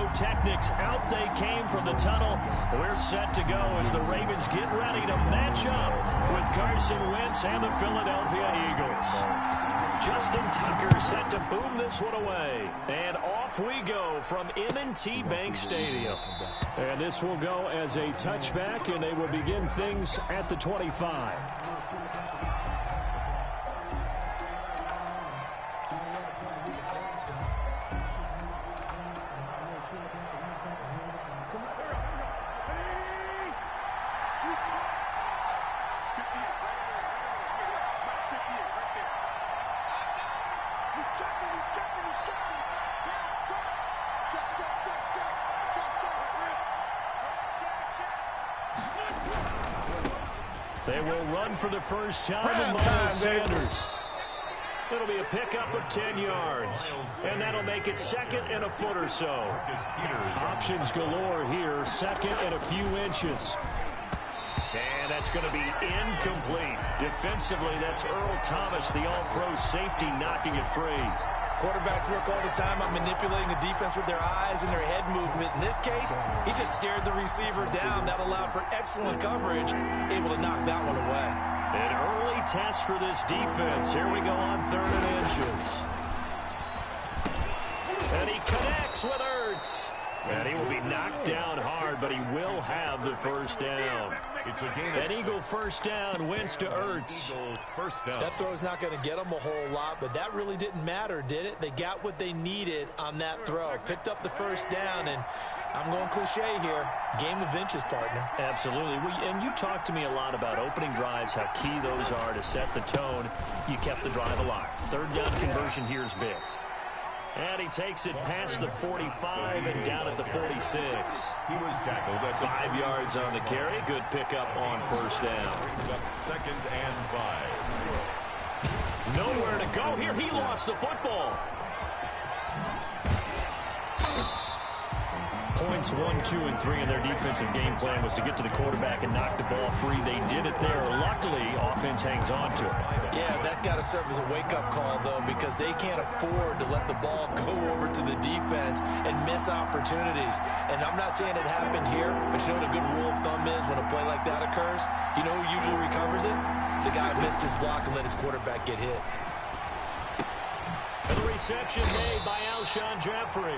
pyrotechnics. Out they came from the tunnel. We're set to go as the Ravens get ready to match up with Carson Wentz and the Philadelphia Eagles. Justin Tucker set to boom this one away. And off we go from M&T Bank Stadium. And this will go as a touchback, and they will begin things at the 25. They will run for the first time, and Miles Sanders. It'll be a pickup of 10 yards, and that'll make it second and a foot or so. Options galore here, second and a few inches. And that's going to be incomplete. Defensively, that's Earl Thomas, the all-pro safety, knocking it free. Quarterbacks work all the time on manipulating the defense with their eyes and their head movement. In this case, he just stared the receiver down. That allowed for excellent coverage, able to knock that one away. An early test for this defense. Here we go on 3rd and inches. And he connects with Ertz. And he will be knocked down hard, but he will have the first down. An Eagle first down, Wentz to Ertz. That throw is not going to get them a whole lot, but that really didn't matter, did it? They got what they needed on that throw. Picked up the first down, and I'm going cliche here. Game of inches, partner. Absolutely. And you talked to me a lot about opening drives, how key those are to set the tone. You kept the drive alive. 3rd down conversion here is big. And he takes it past the 45 and down at the 46. He was tackled at 5 yards on the carry. Good pickup on first down. 2nd and 5. Nowhere to go here. He lost the football. Points 1, 2, and 3 in their defensive game plan was to get to the quarterback and knock the ball free. They did it there. Luckily, offense hangs on to it. Yeah, that's got to serve as a wake-up call, though, because they can't afford to let the ball go over to the defense and miss opportunities. And I'm not saying it happened here, but you know what a good rule of thumb is when a play like that occurs? You know who usually recovers it? The guy who missed his block and let his quarterback get hit. And the reception made by Alshon Jeffrey.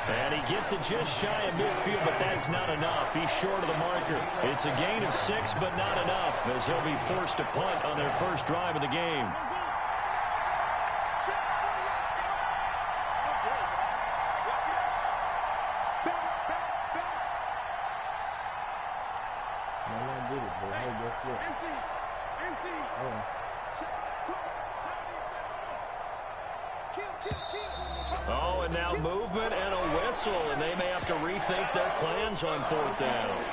And he gets it just shy of midfield, but that's not enough. He's short of the marker. It's a gain of 6, but not enough, as he'll be forced to punt on their first drive of the game. Oh, and now movement and a whistle, and they may have to rethink their plans on 4th down.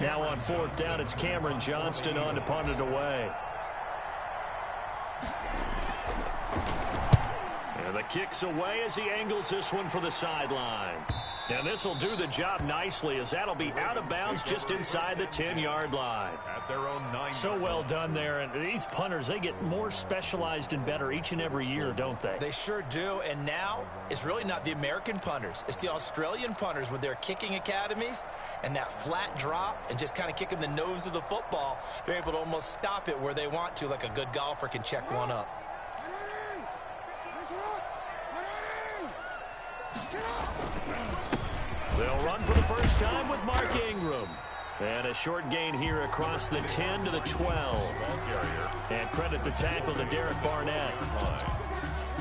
Now on 4th down, it's Cameron Johnston on to punt it away. And the kick's away as he angles this one for the sideline. And this will do the job nicely, as that'll be out of bounds just inside the 10-yard line. At their own 9. So well done there. And these punters, they get more specialized and better each and every year, don't they? They sure do. And now it's really not the American punters. It's the Australian punters with their kicking academies and that flat drop and just kind of kicking the nose of the football. They're able to almost stop it where they want to, like a good golfer can check one up. They'll run for the first time with Mark Ingram. And a short gain here across the 10 to the 12. And credit the tackle to Derek Barnett.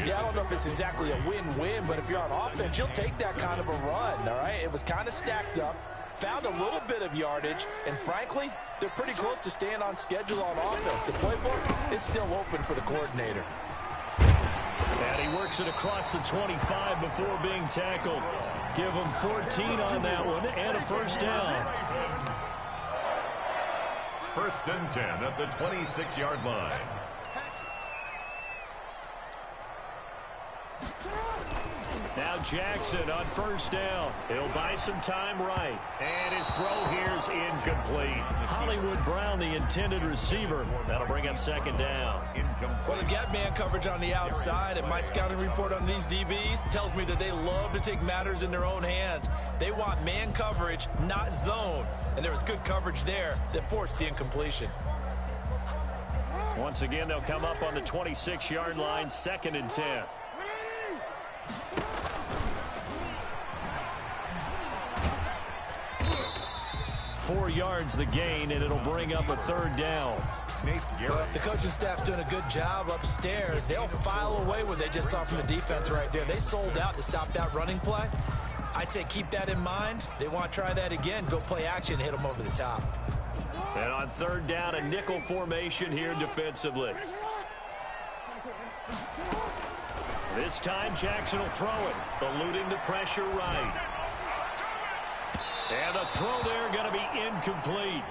Yeah, I don't know if it's exactly a win-win, but if you're on offense, you'll take that kind of a run, all right? It was kind of stacked up, found a little bit of yardage, and frankly, they're pretty close to staying on schedule on offense. The playbook is still open for the coordinator. And he works it across the 25 before being tackled. Give him 14 on that one and a first down. 1st and 10 at the 26-yard line. Now Jackson on first down. He'll buy some time right. And his throw here's incomplete. Hollywood Brown, the intended receiver. That'll bring up second down. Well, they've got man coverage on the outside, and my scouting report on these DBs tells me that they love to take matters in their own hands. They want man coverage, not zone. And there was good coverage there that forced the incompletion. Once again, they'll come up on the 26-yard line, 2nd and 10. Four yards the gain, and it'll bring up a third down. Well, if the coaching staff's doing a good job upstairs, they'll file away what they just saw from the defense right there. They sold out to stop that running play. I'd say keep that in mind. They want to try that again. Go play action, hit them over the top. And on third down, a nickel formation here defensively. This time, Jackson will throw it, eluding the pressure right. And the throw there going to be incomplete.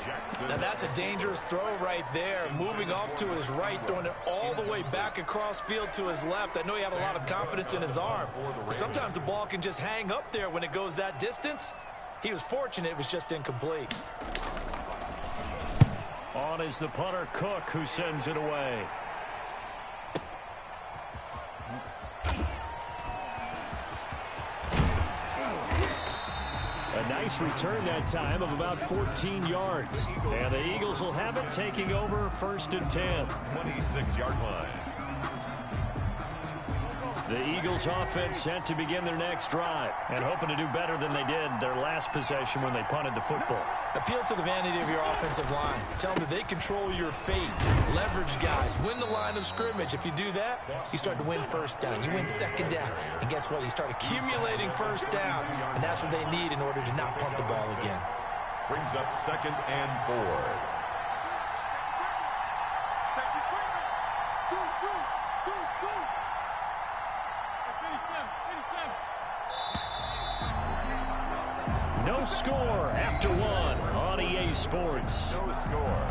Now that's a dangerous throw right there. Moving off to his right, throwing it all the way back across field to his left. I know he had a lot of confidence in his arm. Sometimes the ball can just hang up there when it goes that distance. He was fortunate it was just incomplete. On is the punter, Cook, who sends it away. A nice return that time of about 14 yards. And the Eagles will have it, taking over 1st and 10. 26-yard line. The Eagles offense set to begin their next drive and hoping to do better than they did their last possession when they punted the football. Appeal to the vanity of your offensive line. Tell them that they control your fate. Leverage guys. Win the line of scrimmage. If you do that, you start to win first down. You win second down. And guess what? You start accumulating first downs. And that's what they need in order to not punt the ball again. Brings up 2nd and 4. No score after one on EA Sports. No score.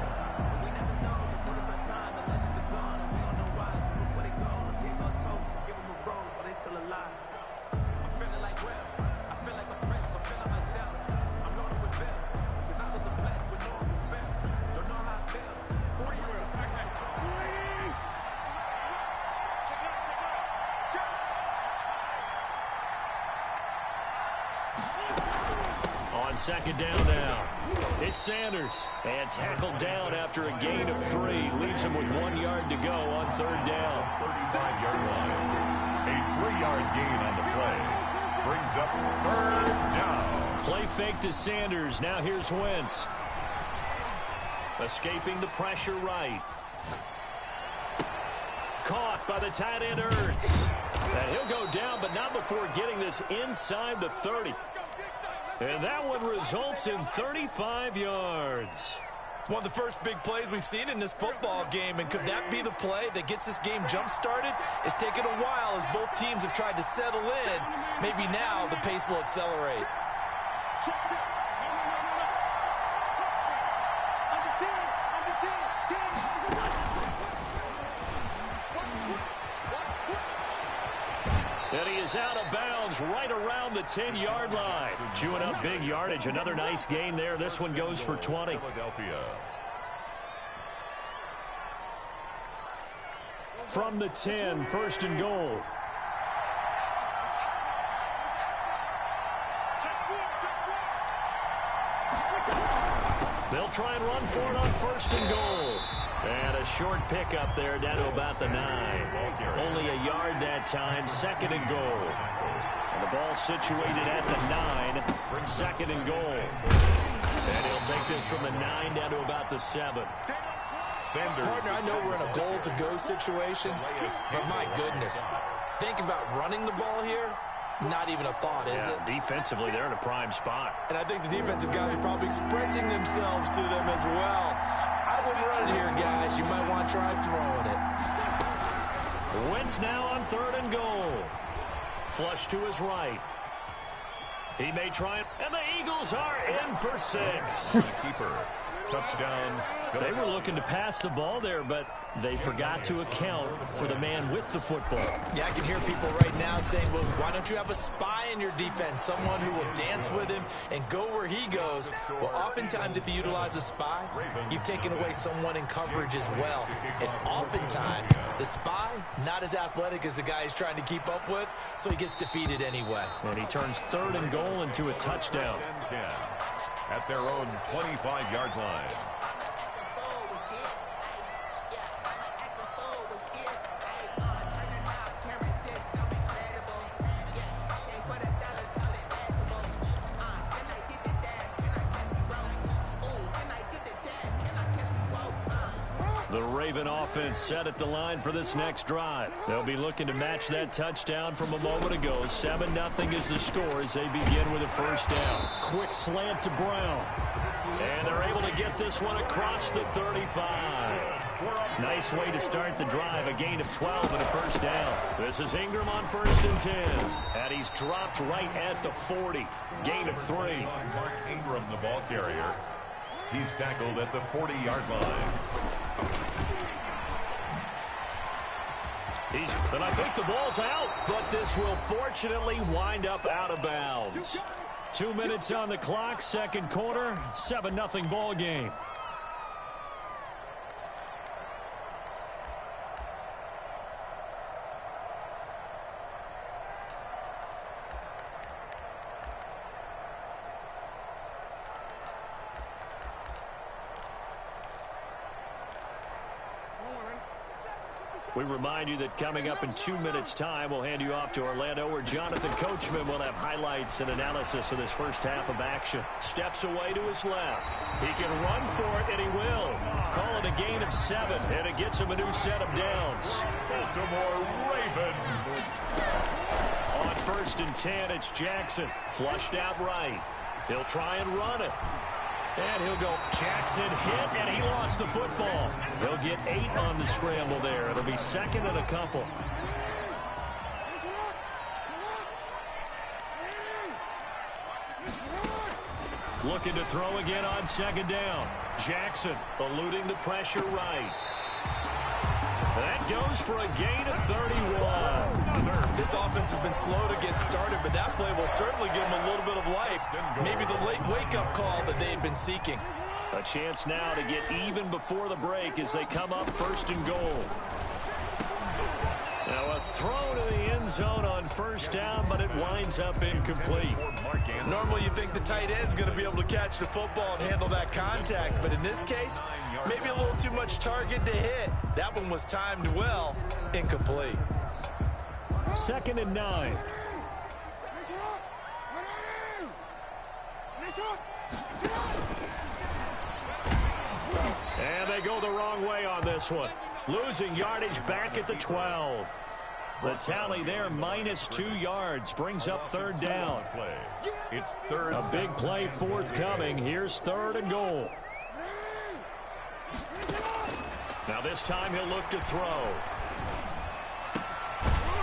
On second down now, it's Sanders. And tackled down after a gain of 3. Leaves him with 1 yard to go on third down. 35-yard line. A 3-yard gain on the play. Brings up 3rd down. Play fake to Sanders. Now here's Wentz. Escaping the pressure right. Caught by the tight end Ertz. And he'll go down, but not before getting this inside the 30. And that one results in 35 yards. One of the first big plays we've seen in this football game, and could that be the play that gets this game jump-started? It's taken a while as both teams have tried to settle in. Maybe now the pace will accelerate. And he is out of bounds right around the 10-yard line. Chewing up big yardage. Another nice gain there. This one goes for 20. Philadelphia. From the 10, 1st and goal. They'll try and run for it on 1st and goal. And a short pickup there down to about the 9. Only a yard that time, 2nd and goal. And the ball situated at the 9, 2nd and goal. And he'll take this from the 9 down to about the 7. Sanders. Partner, I know we're in a goal-to-go situation, but my goodness, think about running the ball here. Not even a thought, is it? Defensively, they're in a prime spot. And I think the defensive guys are probably expressing themselves to them as well. I wouldn't run it here, guys. You might want to try throwing it. Wentz now on 3rd and goal. Flush to his right. He may try it, and the Eagles are in for 6. Keeper. Touchdown. They were looking to pass the ball there, but they forgot to account for the man with the football. Yeah, I can hear people right now saying, well, why don't you have a spy in your defense, someone who will dance with him and go where he goes? Well, oftentimes if you utilize a spy, you've taken away someone in coverage as well. And oftentimes, the spy, not as athletic as the guy he's trying to keep up with, so he gets defeated anyway. And he turns 3rd and goal into a touchdown. 10 at their own 25-yard line. The Raven offense set at the line for this next drive. They'll be looking to match that touchdown from a moment ago. 7-0 is the score as they begin with a first down. Quick slant to Brown. And they're able to get this one across the 35. Nice way to start the drive. A gain of 12 and a first down. This is Ingram on 1st and 10. And he's dropped right at the 40. Gain of 3. Mark Ingram, the ball carrier. He's tackled at the 40-yard line. And I think the ball's out, but this will fortunately wind up out of bounds. 2 minutes on the clock, 2nd quarter, 7-0 ball game. We remind you that coming up in 2 minutes' time, we'll hand you off to Orlando, where Jonathan Coachman will have highlights and analysis of this first half of action. Steps away to his left. He can run for it, and he will. Call it a gain of 7, and it gets him a new set of downs. Baltimore Ravens. On 1st and 10, it's Jackson. Flushed out right. He'll try and run it. And he'll go. Jackson hit, and he lost the football. He'll get 8 on the scramble there. It'll be 2nd and a couple. Looking to throw again on 2nd down. Jackson eluding the pressure right. That goes for a gain of 31. This offense has been slow to get started, but that play will certainly give them a little bit of life. Maybe the late wake-up call that they had been seeking. A chance now to get even before the break as they come up 1st and goal. Now a throw to the end zone on 1st down, but it winds up incomplete. Normally you think the tight end's going to be able to catch the football and handle that contact, but in this case, maybe a little too much target to hit. That one was timed well, incomplete. 2nd and 9. And they go the wrong way on this one. Losing yardage back at the 12. The tally there, -2 yards, brings up 3rd down. It's 3rd. A big play forthcoming. Here's 3rd and goal. Now this time he'll look to throw.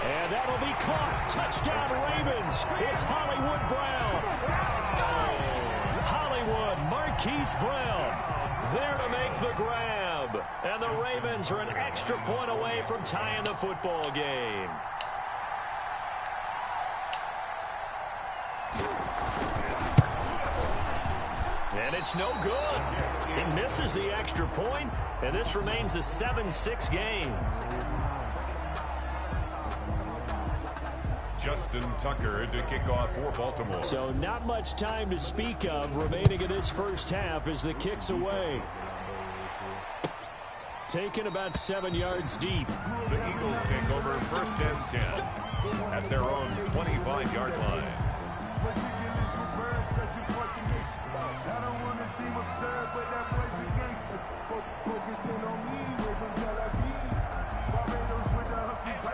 And that'll be caught. Touchdown Ravens. It's Hollywood Brown. Hollywood, Marquise Brown, there to make the grab. And the Ravens are an extra point away from tying the football game. And it's no good. He misses the extra point, and this remains a 7-6 game. Justin Tucker to kick off for Baltimore. So not much time to speak of remaining in this first half as the kick's away. Taken about 7 yards deep. The Eagles take over 1st and 10 at their own 25-yard line.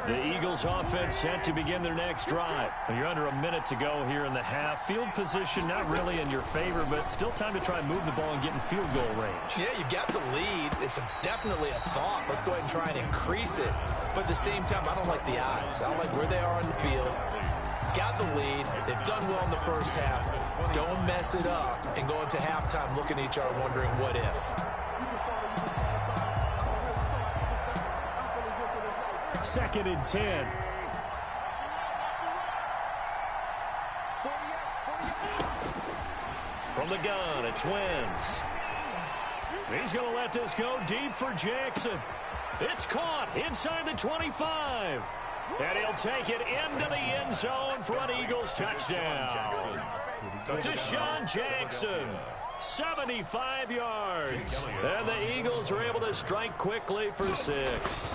The Eagles offense set to begin their next drive. You're under a minute to go here in the half. Field position not really in your favor, but still time to try and move the ball and get in field goal range. Yeah, you got the lead. It's definitely a thought. Let's go ahead and try and increase it. But at the same time, I don't like the odds. I like where they are on the field. Got the lead. They've done well in the first half. Don't mess it up and go into halftime looking at each other wondering what if. 2nd and 10. From the gun, it's Wentz. He's going to let this go deep for Jackson. It's caught inside the 25. And he'll take it into the end zone for an Eagles touchdown. Deshaun Jackson, 75 yards. And the Eagles are able to strike quickly for 6.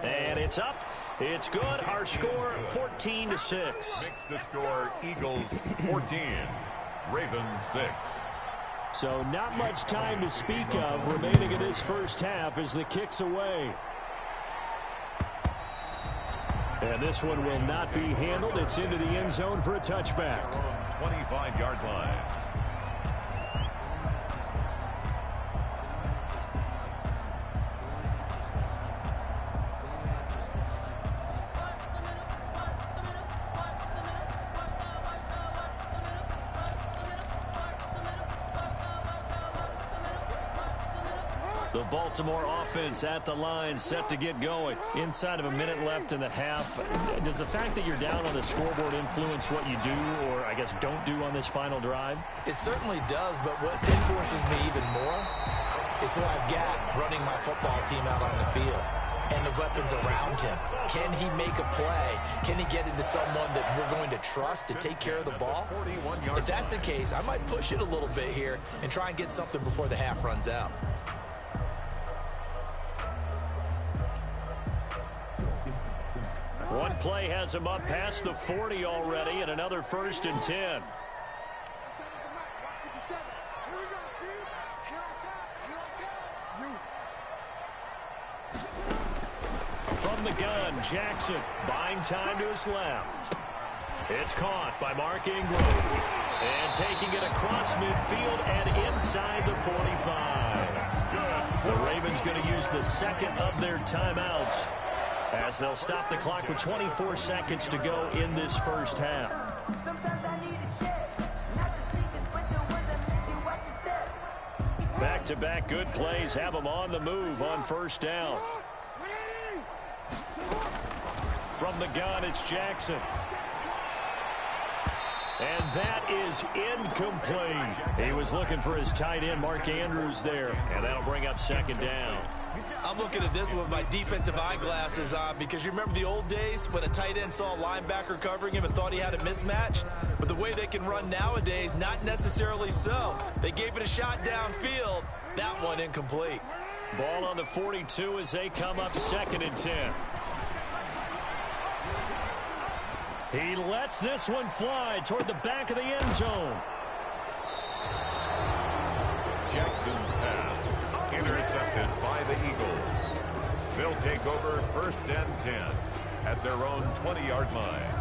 And it's up. It's good. Our score, 14-6. Makes the score Eagles 14, Ravens 6. So not much time to speak of remaining in this first half as the kick's away. And this one will not be handled. It's into the end zone for a touchback. 25-yard line. The Baltimore offense at the line, set to get going. Inside of a minute left in the half. Does the fact that you're down on the scoreboard influence what you do, or I guess don't do on this final drive? It certainly does, but what influences me even more is who I've got running my football team out on the field and the weapons around him. Can he make a play? Can he get into someone that we're going to trust to take care of the ball? If that's the case, I might push it a little bit here and try and get something before the half runs out. One play has him up past the 40 already, and another 1st and 10. From the gun, Jackson buying time to his left. It's caught by Mark Ingram. And taking it across midfield and inside the 45. The Ravens going to use the second of their timeouts, as they'll stop the clock with 24 seconds to go in this first half. Back-to-back good plays have them on the move on first down. From the gun, it's Jackson. And that is incomplete. He was looking for his tight end, Mark Andrews, there. And that'll bring up 2nd down. I'm looking at this with my defensive eyeglasses on, because you remember the old days when a tight end saw a linebacker covering him and thought he had a mismatch? But the way they can run nowadays, not necessarily so. They gave it a shot downfield. That one incomplete. Ball on the 42 as they come up 2nd and 10. He lets this one fly toward the back of the end zone. Jackson's pass intercepted by the Eagles. They'll take over 1st and 10 at their own 20-yard line.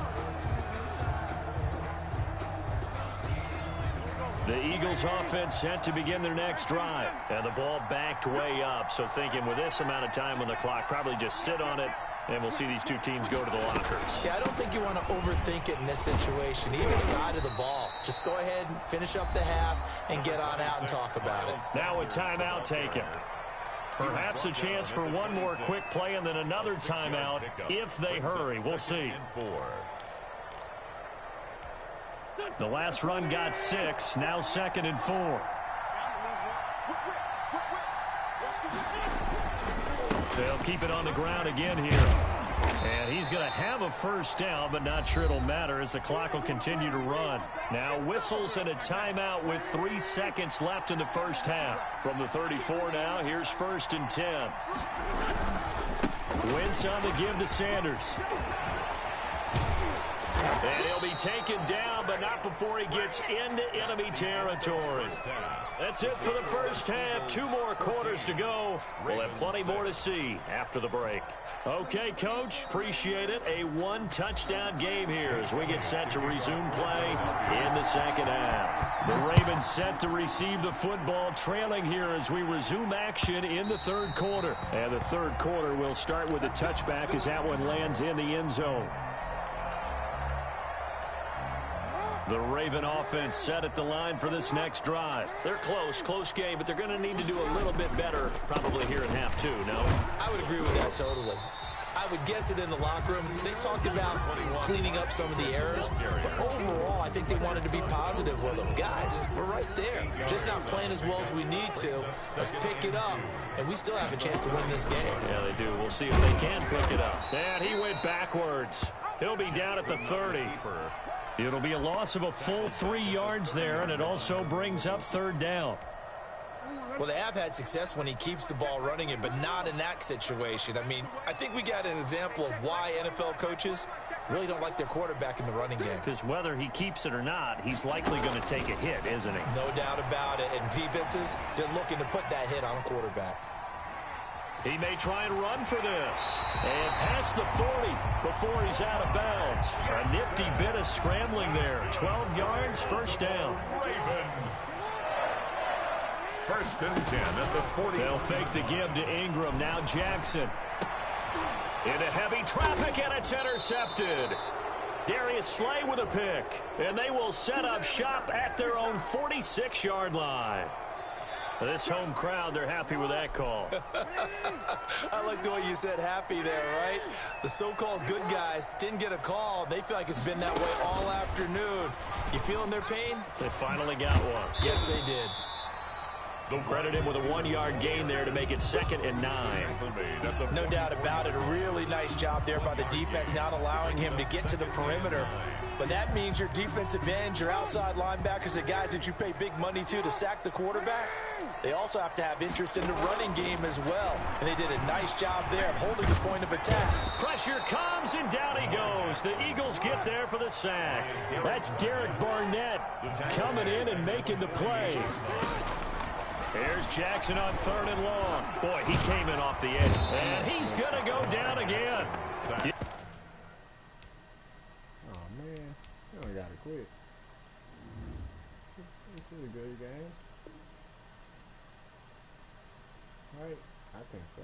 The Eagles offense set to begin their next drive. And the ball backed way up. So thinking with this amount of time on the clock, probably just sit on it. And we'll see these two teams go to the lockers. Yeah, I don't think you want to overthink it in this situation. Either side of the ball. Just go ahead and finish up the half and get on out and talk about it. Now a timeout taken. Perhaps a chance for one more quick play and then another timeout if they hurry. We'll see. The last run got 6. Now 2nd and 4. They'll keep it on the ground again here. And he's going to have a first down, but not sure it'll matter as the clock will continue to run. Now whistles and a timeout with 3 seconds left in the first half. From the 34 now, here's 1st and 10. Wentz on the give to Sanders. And he'll be taken down, but not before he gets into enemy territory. That's it for the first half. 2 more quarters to go. We'll have plenty more to see after the break. Okay, Coach, appreciate it. A 1-touchdown game here as we get set to resume play in the second half. The Ravens set to receive the football, trailing here as we resume action in the 3rd quarter. And the 3rd quarter will start with a touchback as that one lands in the end zone. The Raven offense set at the line for this next drive. They're close game, but they're going to need to do a little bit better probably here in half two, no? I would agree with that totally. I would guess it in the locker room. They talked about cleaning up some of the errors, but overall, I think they wanted to be positive with them. Guys, we're right there. Just not playing as well as we need to. Let's pick it up, and we still have a chance to win this game. Yeah, they do. We'll see if they can pick it up. And he went backwards. He'll be down at the 30. It'll be a loss of a full 3 yards there, and it also brings up third down. Well, they have had success when he keeps the ball running it, but not in that situation. I mean, I think we got an example of why NFL coaches really don't like their quarterback in the running game. Because whether he keeps it or not, he's likely going to take a hit, isn't he? No doubt about it. And defenses, they're looking to put that hit on a quarterback. He may try and run for this. And past the 40 before he's out of bounds. A nifty bit of scrambling there. 12 yards, first down. First and 10 at the 40. They'll fake the give to Ingram. Now Jackson. Into heavy traffic, and it's intercepted. Darius Slay with a pick. And they will set up shop at their own 46-yard line. This home crowd, they're happy with that call. I like the way you said happy there, right? The so-called good guys didn't get a call. They feel like it's been that way all afternoon. You feeling their pain? They finally got one. Yes, they did. They'll credit him with a 1-yard gain there to make it 2nd and 9. No doubt about it. A really nice job there by the defense, not allowing him to get to the perimeter. But that means your defensive ends, your outside linebackers, the guys that you pay big money to sack the quarterback, they also have to have interest in the running game as well. And they did a nice job there of holding the point of attack. Pressure comes, and down he goes. The Eagles get there for the sack. That's Derek Barnett coming in and making the play. Here's Jackson on 3rd and long. Boy, he came in off the edge. And he's going to go down again. Oh, man. You don't got to quit. This is a good game. Right? I think so.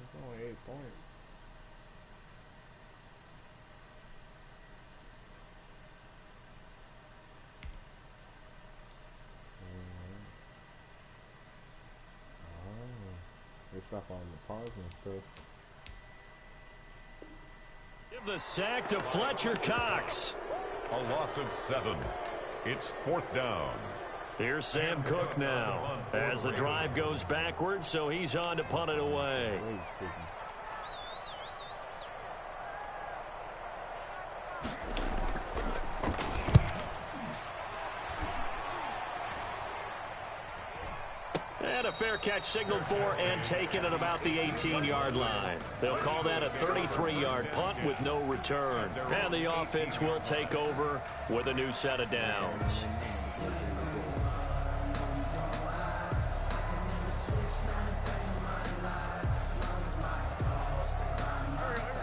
It's only 8 points. There's stuff on the pause and stuff. Give the sack to Fletcher Cox. A loss of 7. It's 4th down. Here's Sam Cook now as the drive goes backwards, so he's on to punt it away. And a fair catch signaled for and taken at about the 18-yard line. They'll call that a 33-yard punt with no return. And the offense will take over with a new set of downs.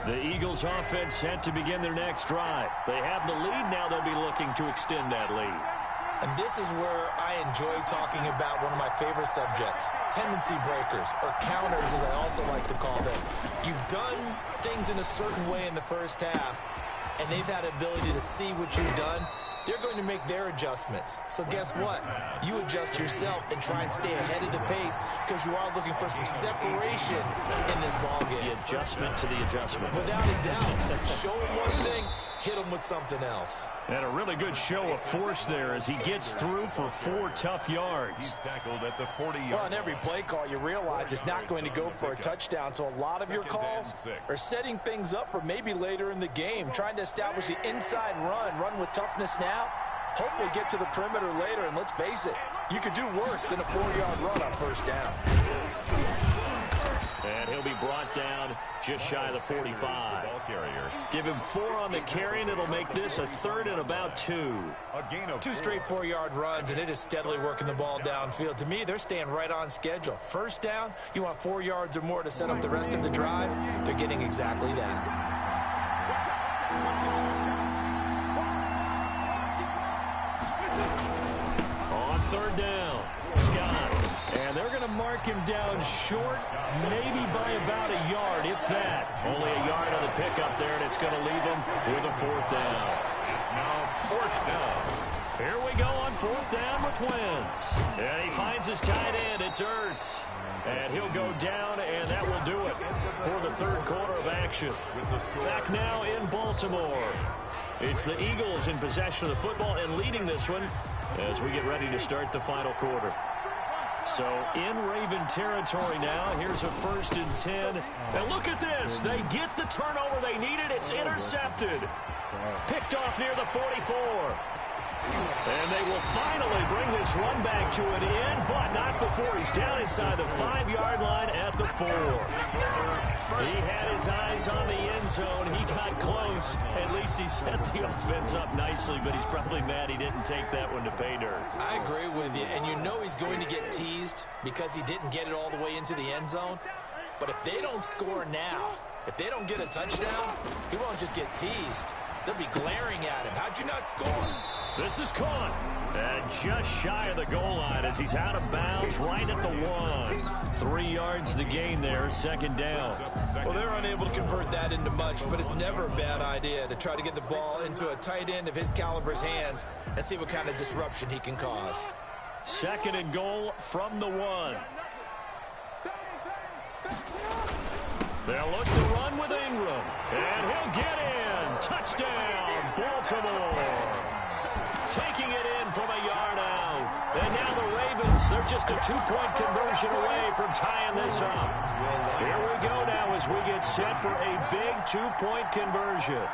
The Eagles offense set to begin their next drive. They have the lead now. They'll be looking to extend that lead. And this is where I enjoy talking about one of my favorite subjects, tendency breakers, or counters as I also like to call them. You've done things in a certain way in the first half, and they've had the ability to see what you've done. They're going to make their adjustments. So guess what? You adjust yourself and try and stay ahead of the pace because you are looking for some separation in this ballgame. The adjustment to the adjustment. Without a doubt. Show them one thing, hit them with something else. And a really good show of force there as he gets through for 4 tough yards. He's tackled at the 40-yard. Well, on every play call, you realize it's not going to go for a touchdown. So a lot of your calls are setting things up for maybe later in the game, trying to establish the inside run with toughness now. Hopefully get to the perimeter later, and let's face it, you could do worse than a 4-yard run on first down. And he'll be brought down just shy of the 45. Give him 4 on the carry, and it'll make this a 3rd and about 2. 2 straight 4-yard runs, and it is steadily working the ball downfield. To me, they're staying right on schedule. First down, you want 4 yards or more to set up the rest of the drive. They're getting exactly that. On 3rd down, Scott. And they're going to mark him down short, maybe by about a yard, if that. Only a yard on the pickup there, and it's going to leave him with a 4th down. 4th down. Here we go on 4th down with Wentz. And he finds his tight end. It's Ertz. And he'll go down, and that will do it for the 3rd quarter of action. Back now in Baltimore. It's the Eagles in possession of the football and leading this one as we get ready to start the final quarter. So in Raven territory now. Here's a 1st and 10. And look at this. They get the turnover they needed. It's intercepted. Picked off near the 44. And they will finally bring this run back to an end, but not before he's down inside the 5-yard line at the 4. He had his eyes on the end zone. He got close. At least he set the offense up nicely, but he's probably mad he didn't take that one to pay dirt. I agree with you, and you know he's going to get teased because he didn't get it all the way into the end zone. But if they don't score now, if they don't get a touchdown, he won't just get teased. They'll be glaring at him. How'd you not score? This is caught. And just shy of the goal line as he's out of bounds right at the 1. 3 yards the gain there, 2nd down. Well, they're unable to convert that into much, but it's never a bad idea to try to get the ball into a tight end of his caliber's hands and see what kind of disruption he can cause. 2nd and goal from the 1. They'll look to run with Ingram. And he'll get in. Touchdown, Baltimore. Taking it in from a yard out. And now the Ravens, they're just a 2-point conversion away from tying this up. Here we go now as we get set for a big 2-point conversion.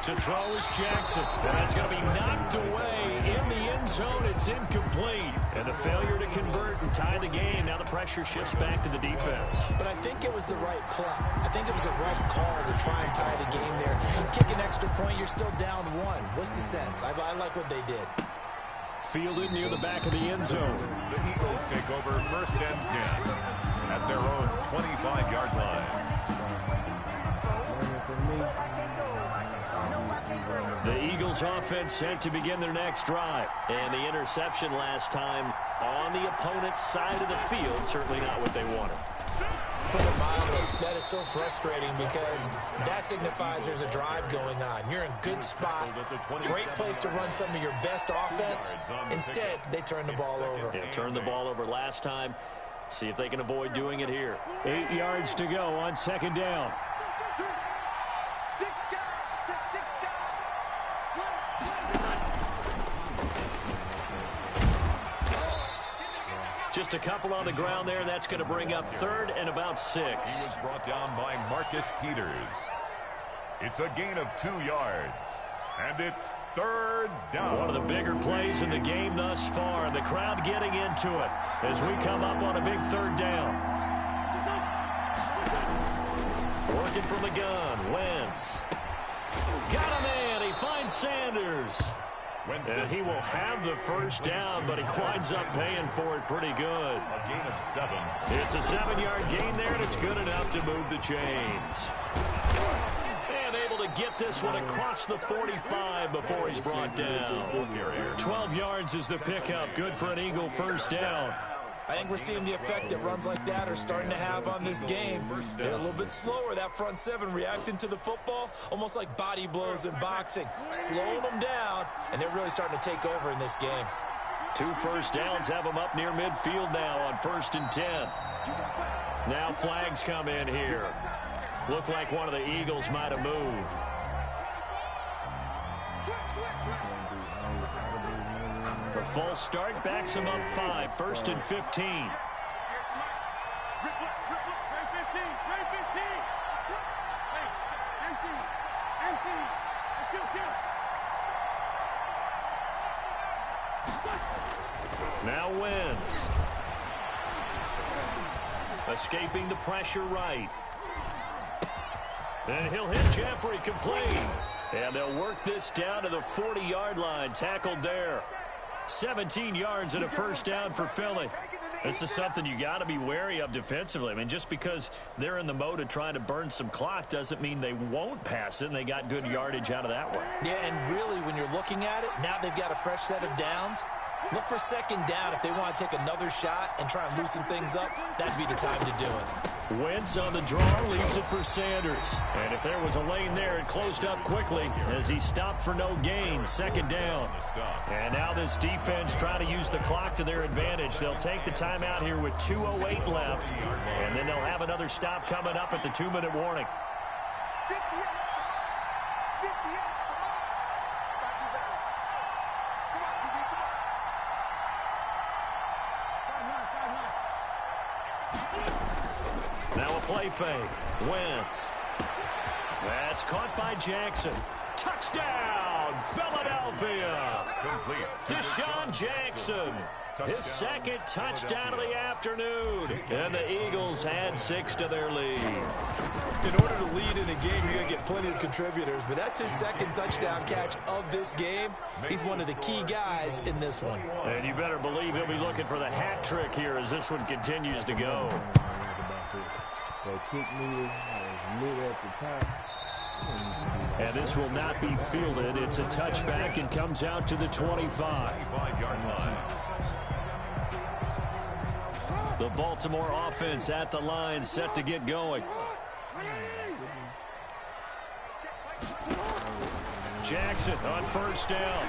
To throw is Jackson. And that's going to be knocked away in the end zone. It's incomplete. And the failure to convert and tie the game. Now the pressure shifts back to the defense. But I think it was the right play. I think it was the right call to try and tie the game there. Kick an extra point, you're still down 1. What's the sense? I like what they did. Fielded near the back of the end zone. The Eagles take over 1st and 10 at their own 25-yard line. The Eagles offense set to begin their next drive. And the interception last time on the opponent's side of the field. Certainly not what they wanted. Put it mildly, that is so frustrating because that signifies there's a drive going on. You're in good spot. Great place to run some of your best offense. Instead, they turn the ball over. Yeah, turned the ball over last time. See if they can avoid doing it here. 8 yards to go on 2nd down. Just a couple on the ground there. That's going to bring up 3rd and about 6. He was brought down by Marcus Peters. It's a gain of 2 yards. And it's 3rd down. One of the bigger plays in the game thus far. And the crowd getting into it as we come up on a big 3rd down. Working from the gun. Wentz. Got him in. He finds Sanders. And he will have the 1st down, but he winds up paying for it pretty good. A gain of 7. It's a 7-yard gain there, and it's good enough to move the chains. And able to get this one across the 45 before he's brought down. 12 yards is the pickup. Good for an Eagle 1st down. I think we're seeing the effect that runs like that are starting to have on this game. They're a little bit slower, that front 7, reacting to the football, almost like body blows in boxing, slowing them down, and they're really starting to take over in this game. 2 1st downs have them up near midfield now on 1st and 10. Now flags come in here. Looked like one of the Eagles might have moved. The false start backs him up 5. 1st and 15. Now Wentz. Escaping the pressure right. And he'll hit Jeffrey complete. And they'll work this down to the 40-yard line. Tackled there. 17 yards and a 1st down for Philly. This is something you got to be wary of defensively. I mean, just because they're in the mode of trying to burn some clock doesn't mean they won't pass it, and they got good yardage out of that one. Yeah, and really, when you're looking at it, now they've got a fresh set of downs. Look for second down if they want to take another shot and try and loosen things up. That'd be the time to do it. Wentz on the draw, leaves it for Sanders. And if there was a lane there, it closed up quickly as he stopped for no gain. Second down. And now this defense trying to use the clock to their advantage. They'll take the timeout here with 2:08 left. And then they'll have another stop coming up at the 2-minute warning. Now a play fake. Wentz. That's caught by Jackson. Touchdown, Philadelphia. Complete. Deshaun Jackson. His second touchdown of the afternoon. And the Eagles add 6 to their lead. In order to lead in a game, you're going to get plenty of contributors, but that's his second touchdown catch of this game. He's one of the key guys in this one. And you better believe he'll be looking for the hat trick here as this one continues to go. They kick me, at the top. And this will not be fielded. It's a touchback and comes out to the 25. 25-yard line. The Baltimore offense at the line, set to get going. Jackson on first down.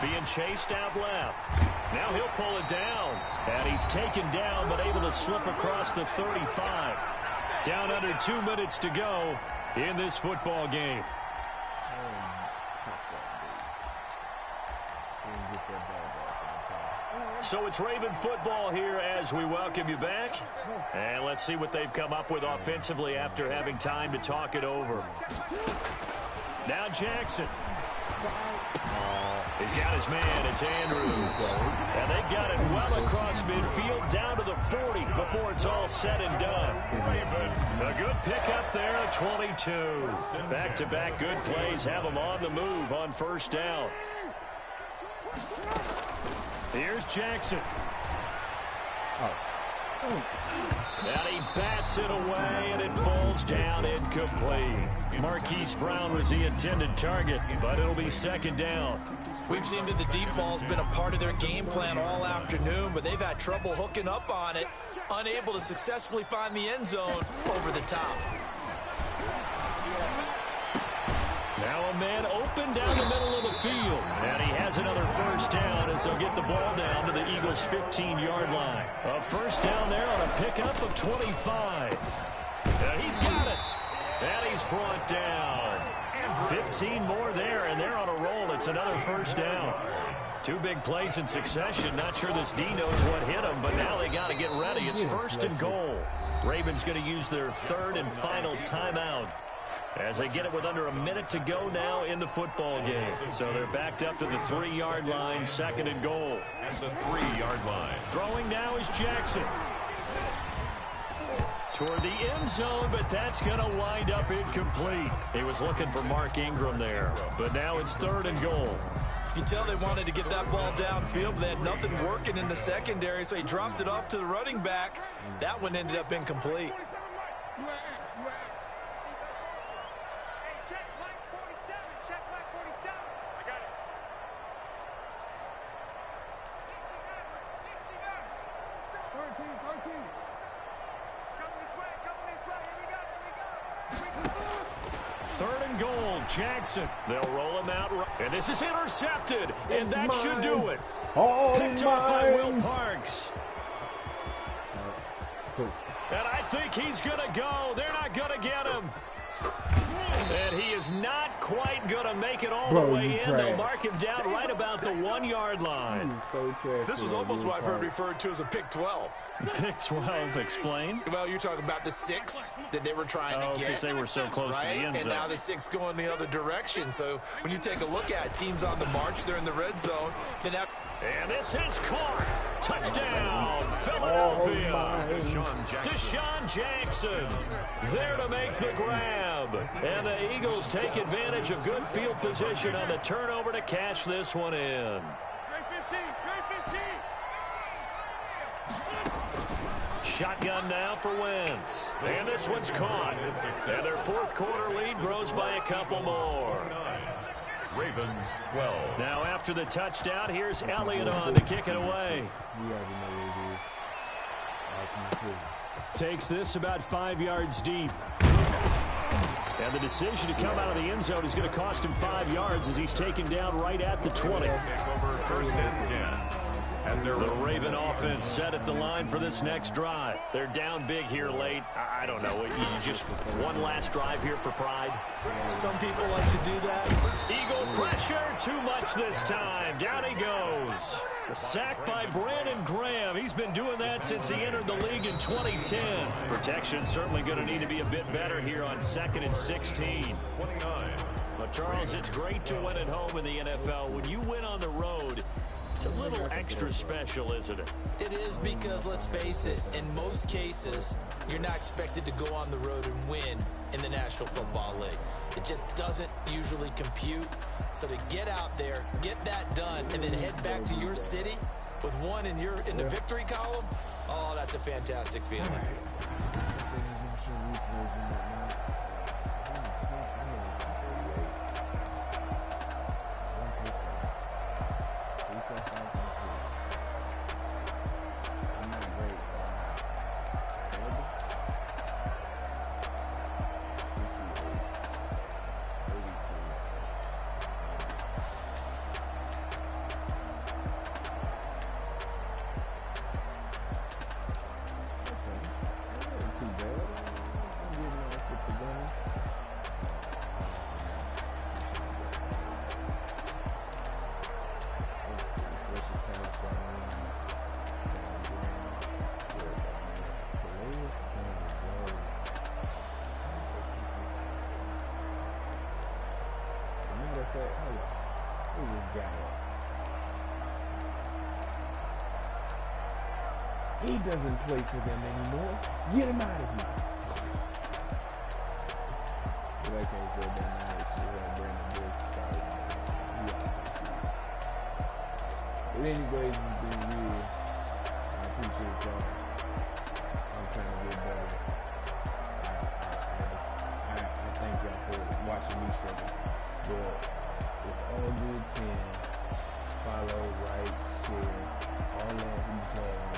Being chased out left. Now he'll pull it down. And he's taken down, but able to slip across the 35. Down under 2 minutes to go in this football game. So it's Raven football here as we welcome you back. And let's see what they've come up with offensively after having time to talk it over. Now Jackson. He's got his man. It's Andrews. And they got it well across midfield down to the 40 before it's all said and done. A good pickup there at 22. Back-to-back good plays have them on the move on first down. Here's Jackson. And he bats it away, and it falls down incomplete. Marquise Brown was the intended target, but it'll be second down. We've seen that the deep ball's been a part of their game plan all afternoon, but they've had trouble hooking up on it, unable to successfully find the end zone over the top. Now a man open down the middle of the field. And he has another first down as they'll get the ball down to the Eagles' 15-yard line. A first down there on a pickup of 25. And he's got it. And he's brought down. 15 more there, and they're on a roll. It's another first down. 2 big plays in succession. Not sure this D knows what hit him, but now they got to get ready. It's first and goal. Ravens going to use their third and final timeout as they get it with under a minute to go now in the football game. So they're backed up to the 3-yard line, second and goal. At the 3-yard line. Throwing now is Jackson. Toward the end zone, but that's going to wind up incomplete. He was looking for Mark Ingram there, but now it's third and goal. You can tell they wanted to get that ball downfield, but they had nothing working in the secondary, so he dropped it off to the running back. That one ended up incomplete. Third and goal, Jackson. They'll roll him out, and this is intercepted, and that should do it. Picked up by Will Parks. And I think he's going to go. They're not going to get him. And he is not quite going to make it all the way in. They'll mark him down right about the 1-yard line. This was almost what I've heard referred to as a pick 12. Pick 12, explain. Well, you're talking about the 6 that they were trying to get. Because they were so close to the end zone. And now the 6 going the other direction. So when you take a look at teams on the march, they're in the red zone. And this is caught. Touchdown, Philadelphia. Deshaun Jackson there to make the grab. And the Eagles take advantage of good field position on the turnover to cash this one in. Shotgun now for Wentz. And this one's caught. And their fourth quarter lead grows by a couple more. Ravens 12. Now after the touchdown, here's Elliott on to kick it away. You already know what it is. Takes this about 5 yards deep. And the decision to come out of the end zone is going to cost him 5 yards as he's taken down right at the 20. Take over first and 10. The Raven offense set at the line for this next drive. They're down big here late. I don't know. You just one last drive here for pride. Some people like to do that. Eagle pressure. Too much this time. Down he goes. The sack by Brandon Graham. He's been doing that since he entered the league in 2010. Protection certainly going to need to be a bit better here on 2nd and 16. 29. But, Charles, it's great to win at home in the NFL. When you win on the road, it's a little extra special, isn't it? It is because, let's face it, in most cases, you're not expected to go on the road and win in the National Football League. It just doesn't usually compute. So to get out there, get that done, and then head back to your city with one in the victory column, oh, that's a fantastic feeling. He doesn't play for them anymore. Get him out of here. But I can't say that now. Brandon Brooks started. But anyways, it's been real. I appreciate y'all. I'm trying to get better. I thank y'all for watching me struggle. But it's Algood10. Follow, like, share, all that.